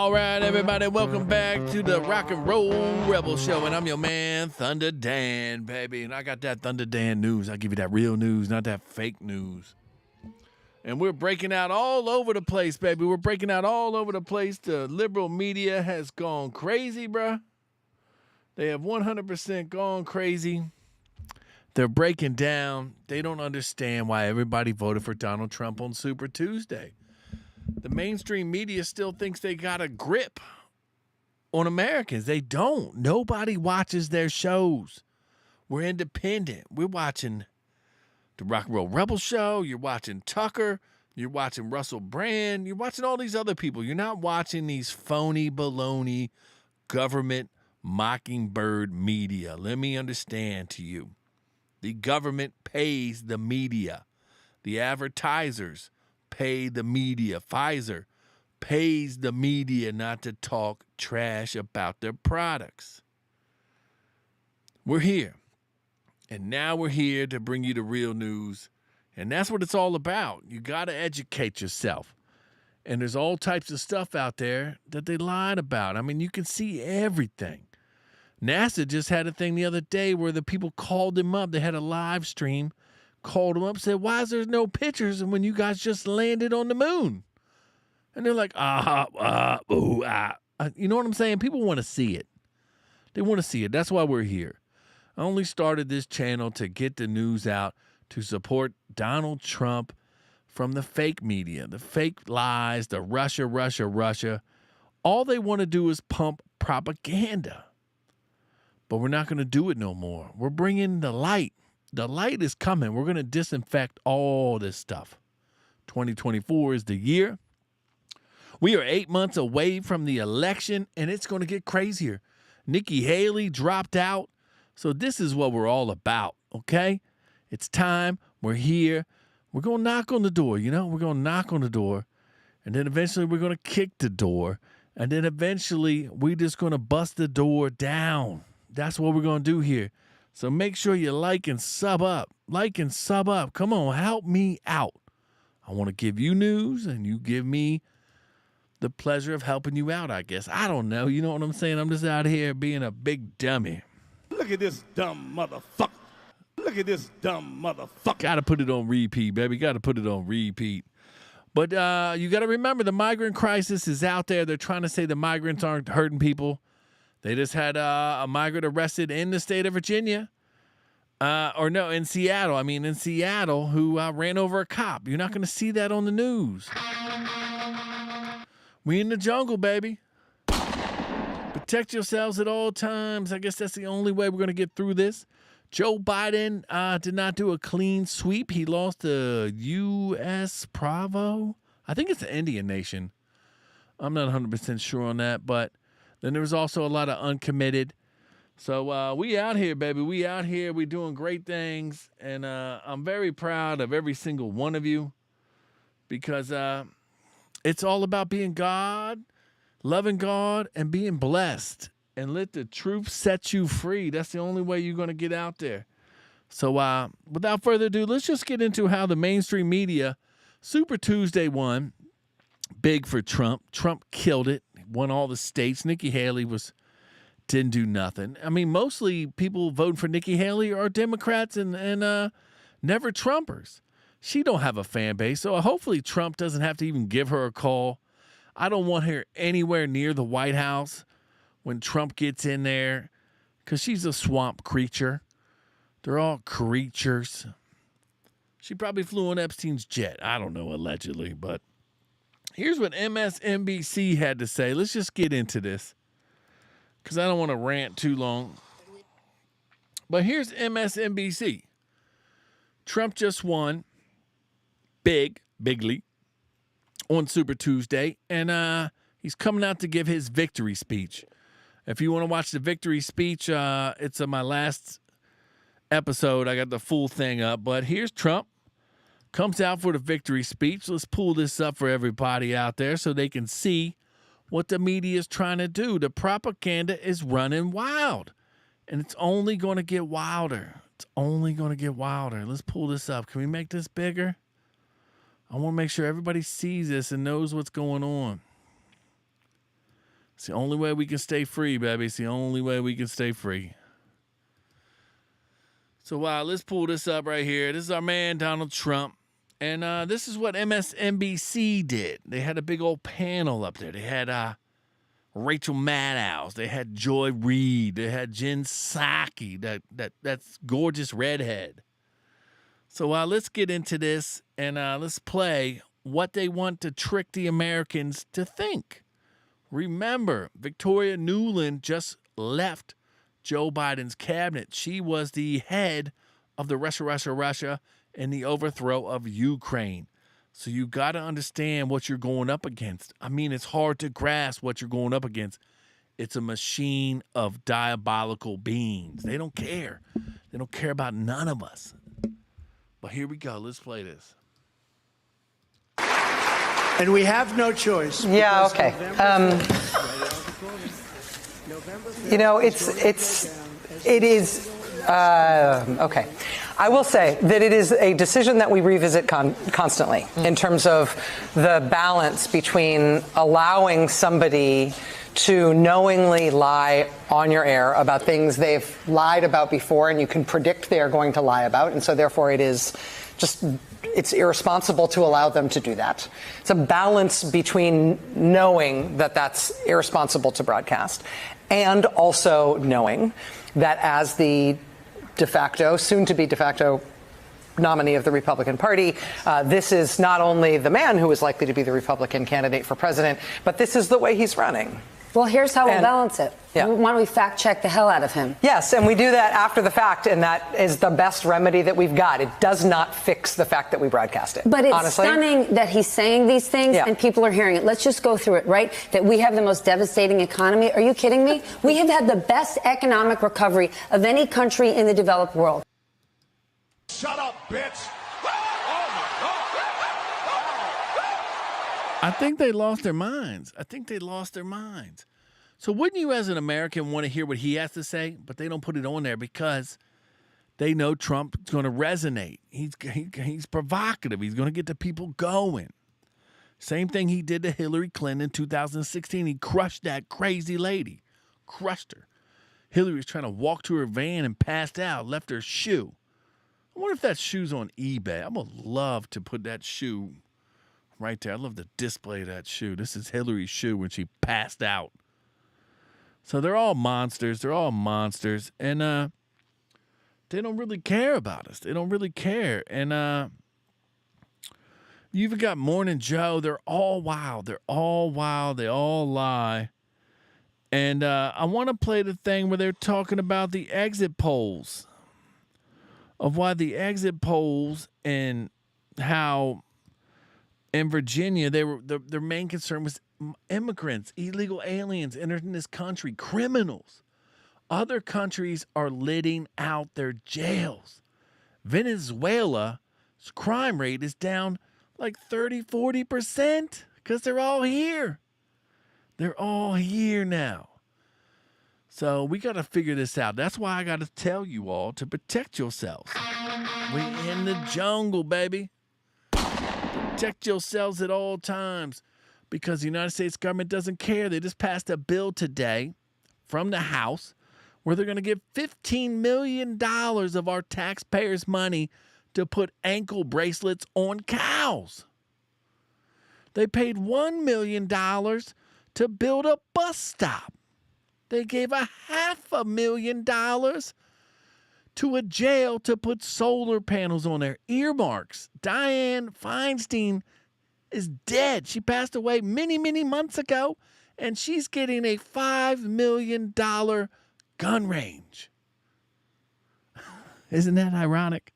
All right, everybody, welcome back to the Rock and Roll Rebel Show, and I'm your man, Thunder Dan, baby, and I got that Thunder Dan news. I give you that real news, not that fake news. And we're breaking out all over the place, baby. We're breaking out all over the place. The liberal media has gone crazy, bruh. They have 100% gone crazy. They're breaking down. They don't understand why everybody voted for Donald Trump on Super Tuesday. The mainstream media still thinks they got a grip on Americans. They don't. Nobody watches their shows. We're independent. We're watching the Rock and Roll Rebel Show. You're watching Tucker. You're watching Russell Brand. You're watching all these other people. You're not watching these phony baloney government mockingbird media. Let me understand to you. The government pays the media. The advertisers pay the media. Pfizer pays the media not to talk trash about their products. We're here. And now we're here to bring you the real news. And that's what it's all about. You got to educate yourself. And there's all types of stuff out there that they lied about. I mean, you can see everything. NASA just had a thing the other day where the people called them up. They had a live stream, called them up, said, why is there no pictures when you guys just landed on the moon? And they're like, You know what I'm saying? People want to see it. They want to see it. That's why we're here. I only started this channel to get the news out, to support Donald Trump from the fake media, the fake lies, the Russia. All they want to do is pump propaganda. But we're not going to do it no more. We're bringing the light. The light is coming. We're going to disinfect all this stuff. 2024 is the year. We are 8 months away from the election, and it's going to get crazier. Nikki Haley dropped out. So this is what we're all about, okay? It's time. We're here. We're going to knock on the door, We're going to knock on the door, and then eventually we're going to kick the door, and then eventually we're just going to bust the door down. That's what we're going to do here. So make sure you like and sub up. Like and sub up. Come on, help me out. I want to give you news, and you give me the pleasure of helping you out, I guess. I don't know. You know what I'm saying? I'm just out here being a big dummy. Look at this dumb motherfucker. Look at this dumb motherfucker. Got to put it on repeat, baby. Got to put it on repeat. But you got to remember, the migrant crisis is out there. They're trying to say the migrants aren't hurting people. They just had a migrant arrested in the state of Virginia. In Seattle. In Seattle, who ran over a cop. You're not going to see that on the news. We in the jungle, baby. Protect yourselves at all times. I guess that's the only way we're going to get through this. Joe Biden did not do a clean sweep. He lost to U.S. Provo. I think it's the Indian nation. I'm not 100% sure on that, but then there was also a lot of uncommitted. So we out here, baby. We out here. We doing great things, and I'm very proud of every single one of you because it's all about being God, loving God, and being blessed. And let the truth set you free. That's the only way you're going to get out there. So without further ado, let's just get into how the mainstream media, Super Tuesday won. Big for Trump. Trump killed it. Won all the states. Nikki Haley didn't do nothing. Mostly people voting for Nikki Haley are Democrats and never Trumpers. She don't have a fan base, so hopefully Trump doesn't have to even give her a call. I don't want her anywhere near the White House when Trump gets in there, because she's a swamp creature. They're all creatures. She probably flew on Epstein's jet. I don't know, allegedly, but here's what MSNBC had to say. Let's just get into this, because I don't want to rant too long. But here's MSNBC. Trump just won bigly on Super Tuesday, and he's coming out to give his victory speech. If you want to watch the victory speech, it's on my last episode. I got the full thing up, but here's Trump. Comes out for the victory speech. Let's pull this up for everybody out there so they can see what the media is trying to do. The propaganda is running wild, and it's only going to get wilder. It's only going to get wilder. Let's pull this up. Can we make this bigger? I want to make sure everybody sees this and knows what's going on. It's the only way we can stay free, baby. It's the only way we can stay free. So, let's pull this up right here. This is our man, Donald Trump. And this is what MSNBC did. They had a big old panel up there. They had Rachel Maddow. They had Joy Reid. They had Jen Psaki, that's gorgeous redhead. So let's get into this and let's play what they want to trick the Americans to think. Remember, Victoria Nuland just left Joe Biden's cabinet. She was the head of the Russia, and the overthrow of Ukraine. So you got to understand what you're going up against. I mean, it's hard to grasp what you're going up against. It's a machine of diabolical beings. They don't care. They don't care about none of us. But here we go. Let's play this. And we have no choice. Yeah, okay. It is okay. I will say that it is a decision that we revisit constantly in terms of the balance between allowing somebody to knowingly lie on your air about things they've lied about before and you can predict they are going to lie about. And so therefore it's irresponsible to allow them to do that. It's a balance between knowing that that's irresponsible to broadcast and also knowing that as the soon-to-be de facto nominee of the Republican Party, this is not only the man who is likely to be the Republican candidate for president, but this is the way he's running. Well, here's how we'll balance it. Yeah. Why don't we fact-check the hell out of him? Yes, and we do that after the fact, and that is the best remedy that we've got. It does not fix the fact that we broadcast it. But it's honestly. Stunning that he's saying these things and people are hearing it. Let's just go through it, right? That we have the most devastating economy. Are you kidding me? We have had the best economic recovery of any country in the developed world. Shut up, bitch. I think they lost their minds. So wouldn't you as an American want to hear what he has to say? But they don't put it on there because they know Trump's going to resonate. He's provocative. He's going to get the people going. Same thing he did to Hillary Clinton in 2016. He crushed that crazy lady. Crushed her. Hillary was trying to walk to her van and passed out, left her shoe. I wonder if that shoe's on eBay. I would love to put that shoe right there. I'd love to display that shoe. This is Hillary's shoe when she passed out. So they're all monsters. And they don't really care about us. They don't really care. And you even got Morning Joe. They're all wild. They all lie. And I want to play the thing where they're talking about the exit polls. Of why the exit polls and how in Virginia, their main concern was immigrants, illegal aliens entering this country, criminals. Other countries are letting out their jails. Venezuela's crime rate is down like 30-40% because they're all here. They're all here now. So we got to figure this out. That's why I got to tell you all to protect yourselves. We in the jungle, baby. Protect yourselves at all times because the United States government doesn't care. They just passed a bill today from the House where they're going to give $15 million of our taxpayers' money to put ankle bracelets on cows. They paid $1 million to build a bus stop. They gave $500,000 to a jail to put solar panels on their earmarks. Dianne Feinstein is dead. She passed away many, many months ago, and she's getting a $5 million gun range. Isn't that ironic?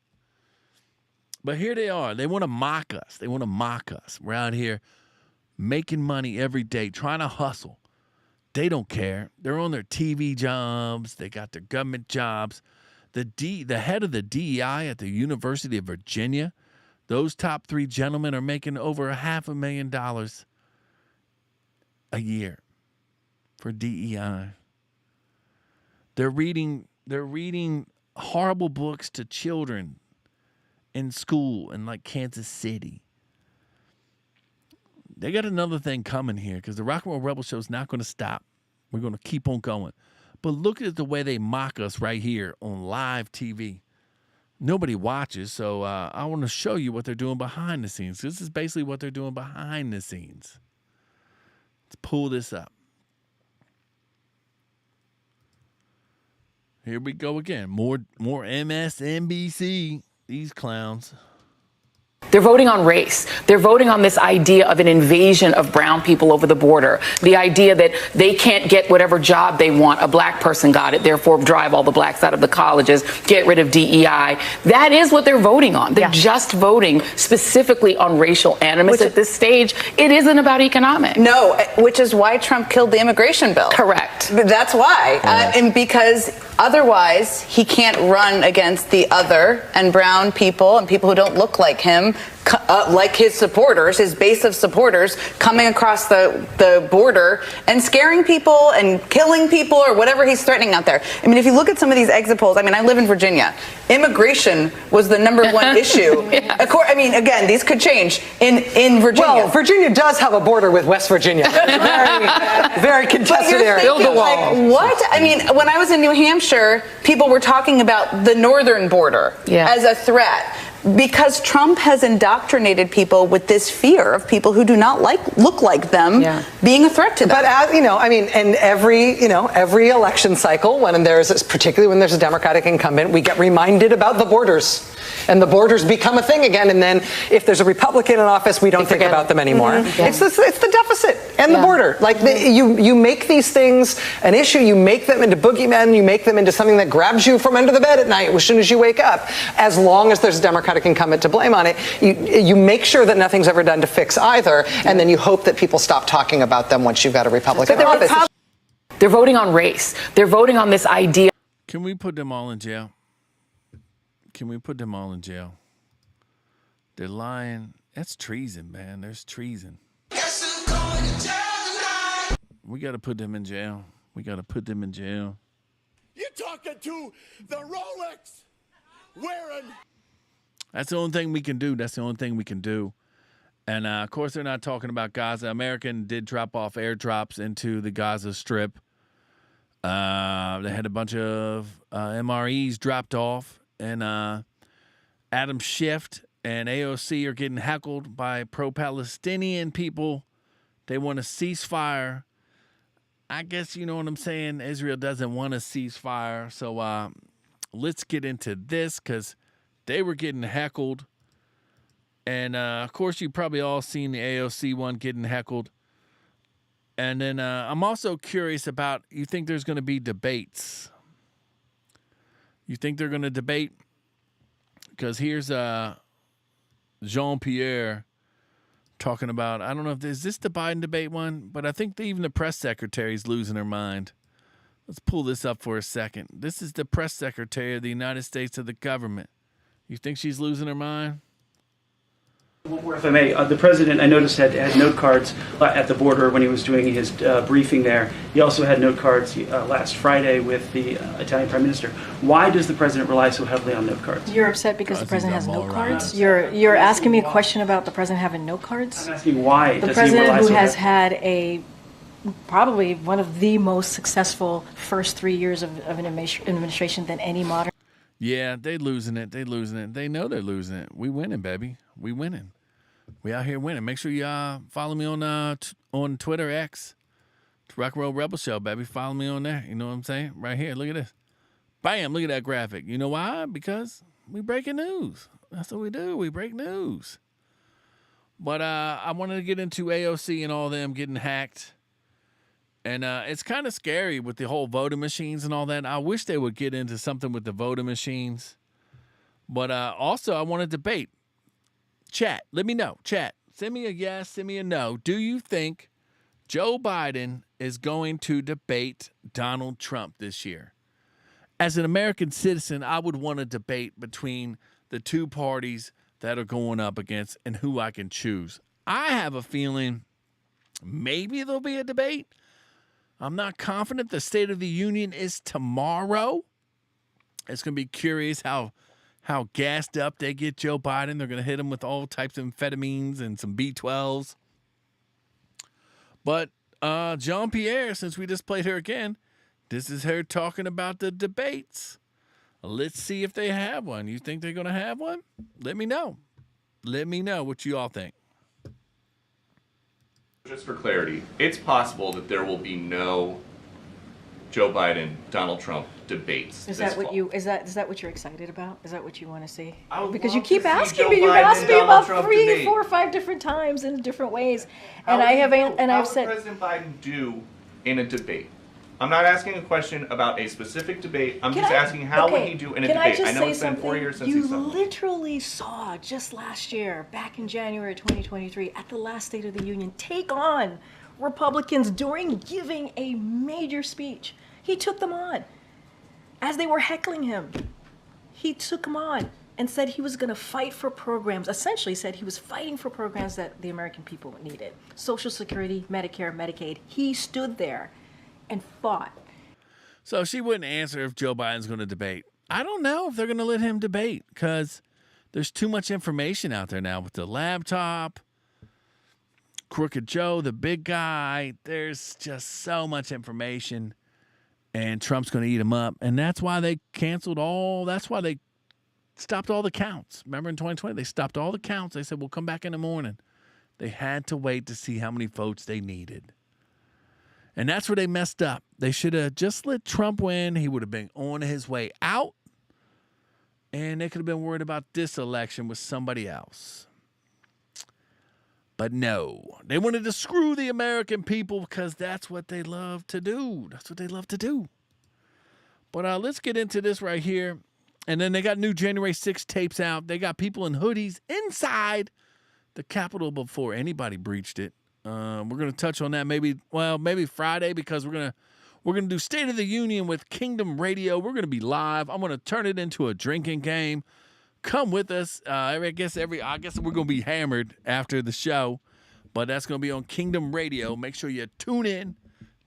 But here they are. They want to mock us. We're out here making money every day, trying to hustle. They don't care. They're on their TV jobs. They got their government jobs. The head of the DEI at the University of Virginia, those top three gentlemen are making over $500,000 a year for DEI. They're reading horrible books to children in school in like Kansas City. They got another thing coming here because the Rock and Roll Rebel Show is not going to stop. We're going to keep on going. But look at the way they mock us right here on live TV. Nobody watches, so I want to show you what they're doing behind the scenes. This is basically what they're doing behind the scenes. Let's pull this up. Here we go again. More MSNBC. These clowns. They're voting on race. They're voting on this idea of an invasion of brown people over the border. The idea that they can't get whatever job they want. A black person got it, therefore drive all the blacks out of the colleges, get rid of DEI. That is what they're voting on. They're just voting specifically on racial animus at this stage. It isn't about economics. No, which is why Trump killed the immigration bill. Correct. That's why. And because otherwise he can't run against the other and brown people and people who don't look like him, like his supporters, his base of supporters, coming across the border and scaring people and killing people or whatever he's threatening out there. I mean, if you look at some of these exit polls, I mean, I live in Virginia. Immigration was the number one issue. I mean, again, these could change in Virginia. Well, Virginia does have a border with West Virginia. Very, very contested area. Build a wall. Like, what? I mean, when I was in New Hampshire, people were talking about the northern border as a threat. Because Trump has indoctrinated people with this fear of people who do not look like them being a threat to them. But as you know, I mean, in every election cycle, particularly when there's a Democratic incumbent, we get reminded about the borders. And the borders become a thing again, and then if there's a Republican in office, we don't think about them anymore. Mm-hmm. It's the deficit and the border. Like you make these things an issue, you make them into boogeymen, you make them into something that grabs you from under the bed at night as soon as you wake up. As long as there's a Democratic incumbent to blame on it, you make sure that nothing's ever done to fix either, and then you hope that people stop talking about them once you've got a Republican in office. They're voting on race. They're voting on this idea. Can we put them all in jail? Can we put them all in jail? They're lying. That's treason, man. There's treason. We got to put them in jail. We got to put them in jail. You're talking to the Rolex wearing. That's the only thing we can do. That's the only thing we can do. And, of course, they're not talking about Gaza. American did drop off airdrops into the Gaza Strip. They had a bunch of MREs dropped off. And Adam Schiff and AOC are getting heckled by pro-Palestinian people. They want a ceasefire. I guess you know what I'm saying. Israel doesn't want a ceasefire. So let's get into this because they were getting heckled. And, of course, you've probably all seen the AOC one getting heckled. And then I'm also curious about, you think there's going to be debates? You think they're going to debate? Because here's Jean-Pierre talking about, I don't know if is this the Biden debate one, but I think even the press secretary is losing her mind. Let's pull this up for a second. This is the press secretary of the United States of the government. You think she's losing her mind? One more, if I may. The president, I noticed, had note cards at the border when he was doing his briefing there. He also had note cards last Friday with the Italian prime minister. Why does the president rely so heavily on note cards? You're upset because the president has note cards? You're asking me a question about the president having note cards? I'm asking why the does president he rely who so has heavily? had probably one of the most successful first 3 years of an administration than any modern. Yeah, they losing it. They losing it. They know they're losing it. We winning, baby. We winning. We out here winning. Make sure you follow me on Twitter X. It's Rock and Roll Rebel Show, baby. Follow me on there. You know what I'm saying? Right here. Look at this. Bam. Look at that graphic. You know why? Because we breaking news. That's what we do. We break news. But I wanted to get into AOC and all them getting hacked. And it's kind of scary with the whole voting machines and all that. I wish they would get into something with the voting machines. But also, I want to debate. Chat, let me know. Chat, send me a yes, send me a no. Do you think Joe Biden is going to debate Donald Trump this year? As an American citizen, I would want a debate between the two parties that are going up against and who I can choose. I have a feeling maybe there'll be a debate. I'm not confident. The State of the Union is tomorrow. It's going to be curious how gassed up they get Joe Biden. They're going to hit him with all types of amphetamines and some B12s. But Jean-Pierre, since we just played her again, this is her talking about the debates. Let's see if they have one. You think they're going to have one? Let me know. Let me know what you all think. Just for clarity, it's possible that there will be no Joe Biden, Donald Trump debates. Is that what you're excited about? Is that what you want to see? Because you keep asking me. You've asked me about 3, 4, 5 different times in different ways, and I've said. What would President Biden do in a debate? I'm not asking a question about a specific debate. I'm just asking how would he do in a debate? I know it's been 4 years since he's done. You literally saw just last year, back in January 2023, at the last State of the Union, take on Republicans during giving a major speech. He took them on. As they were heckling him, he took them on and said he was going to fight for programs, essentially said he was fighting for programs that the American people needed. Social Security, Medicare, Medicaid. He stood there and fought. So she wouldn't answer if Joe Biden's going to debate. I don't know if they're going to let him debate because there's too much information out there now with the laptop, Crooked Joe, the big guy. There's just so much information, and Trump's going to eat him up. And that's why they that's why they stopped all the counts. Remember in 2020, they stopped all the counts. They said, we'll come back in the morning. They had to wait to see how many votes they needed. And that's where they messed up. They should have just let Trump win. He would have been on his way out. And they could have been worried about this election with somebody else. But no, they wanted to screw the American people because that's what they love to do. That's what they love to do. But let's get into this right here. And then they got new January 6th tapes out. They got people in hoodies inside the Capitol before anybody breached it. We're gonna touch on that maybe Friday because we're gonna do State of the Union with Kingdom Radio. We're gonna be live. I'm gonna turn it into a drinking game. Come with us. I guess we're gonna be hammered after the show, but that's gonna be on Kingdom Radio. Make sure you tune in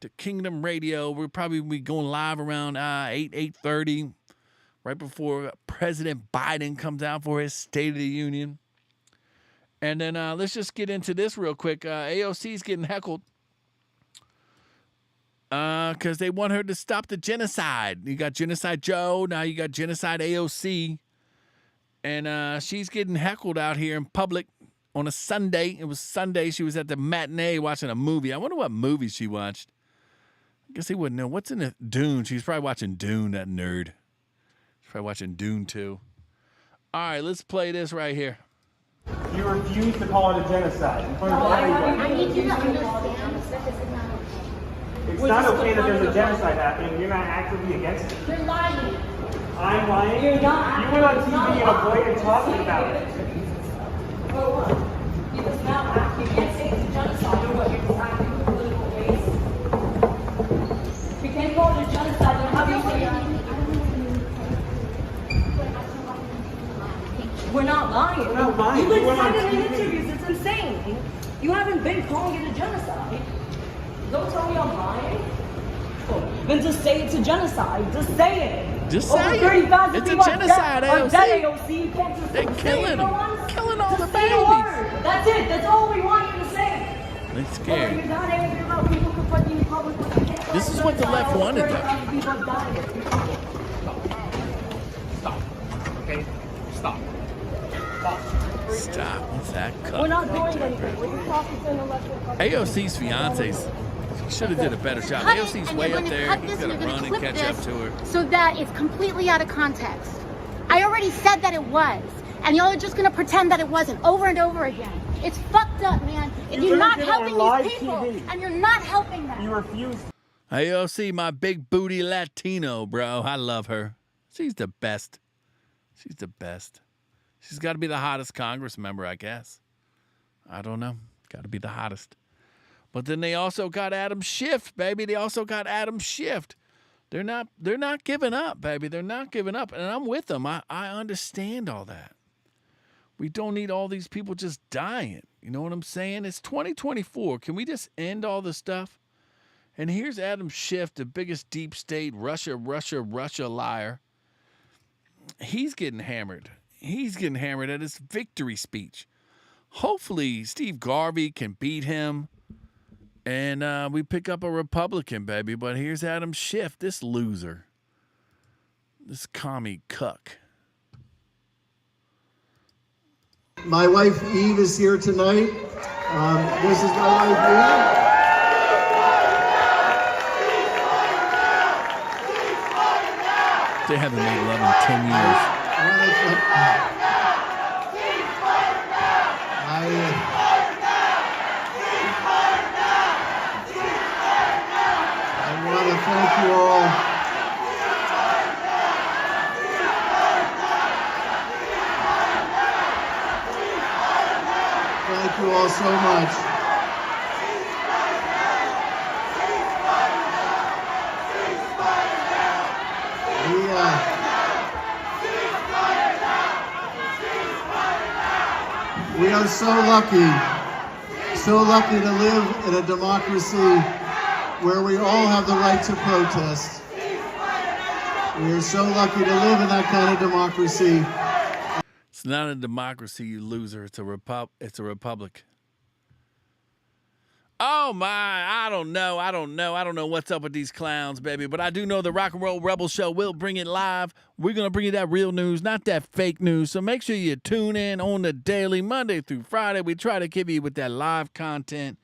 to Kingdom Radio. We'll probably be going live around 8:30, right before President Biden comes out for his State of the Union. And then let's just get into this real quick. AOC's getting heckled because they want her to stop the genocide. You got Genocide Joe. Now you got Genocide AOC. And she's getting heckled out here in public on a Sunday. It was Sunday. She was at the matinee watching a movie. I wonder what movie she watched. I guess he wouldn't know. What's in the Dune? She's probably watching Dune, that nerd. She's probably watching Dune 2. All right, let's play this right here. You refuse to call it a genocide in front of everybody. I need you to understand that this is not okay. It's not okay that there's a genocide happening. You're not actively against it. You're lying. I'm lying? You're not. You went on TV and avoided talking about it. For what? Because now you can't say it's a genocide or what you're deciding for political ways. You can't call it a genocide and how do you say it? We're not lying. We're not lying. You've been saying it in interviews. It's insane. You haven't been calling it a genocide. Don't tell me I'm lying. Then just say it's a genocide. Just say it. Just say it. It's a genocide, AOC. They're killing them. Killing all the babies. That's it. That's all we want you to say. They're scared. You're not angry about people confronting you publicly. This is what the left wanted, though. Stop. Okay? Stop. Stop. What's that cut? We're not doing anything. We're talking to an elected AOC's fiancés. She should have did a better job. AOC's way up there. He's going to run and catch up to her. So that it's completely out of context. I already said that it was. And y'all are just going to pretend that it wasn't over and over again. It's fucked up, man. You're not helping these people. TV. And you're not helping them. You refuse. AOC, my big booty Latino, bro. I love her. She's the best. She's the best. She's got to be the hottest Congress member, I guess. I don't know. Got to be the hottest. But then they also got Adam Schiff, baby. They also got Adam Schiff. They're not giving up, baby. They're not giving up. And I'm with them. I understand all that. We don't need all these people just dying. You know what I'm saying? It's 2024. Can we just end all this stuff? And here's Adam Schiff, the biggest deep state Russia liar. He's getting hammered. He's getting hammered at his victory speech. Hopefully, Steve Garvey can beat him. And we pick up a Republican, baby. But here's Adam Schiff, this loser. This commie cuck. My wife Eve is here tonight. This is my wife Eve. They haven't made love in 10 years. I want to thank you all. Thank you all so much. We are so lucky to live in a democracy where we all have the right to protest. We are so lucky to live in that kind of democracy. It's not a democracy, you loser. It's a republic. Oh my, I don't know what's up with these clowns, baby. But I do know the Rock and Roll Rebel Show will bring it live. We're going to bring you that real news, not that fake news. So make sure you tune in on the daily, Monday through Friday. We try to give you with that live content.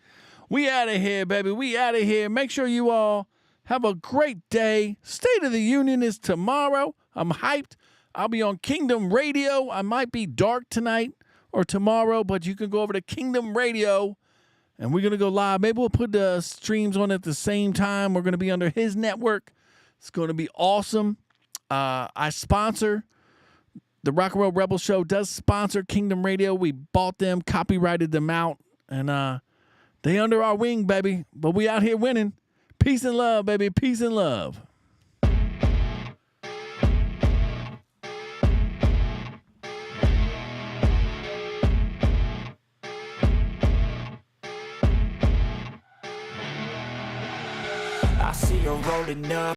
We out of here, baby. We out of here. Make sure you all have a great day. State of the Union is tomorrow. I'm hyped. I'll be on Kingdom Radio. I might be dark tonight or tomorrow, but you can go over to Kingdom Radio. And we're going to go live. Maybe we'll put the streams on at the same time. We're going to be under his network. It's going to be awesome. I sponsor, the Rock and Roll Rebel Show does sponsor Kingdom Radio. We bought them, copyrighted them out, and they under our wing, baby. But we out here winning. Peace and love, baby. Peace and love. I see you rolling up.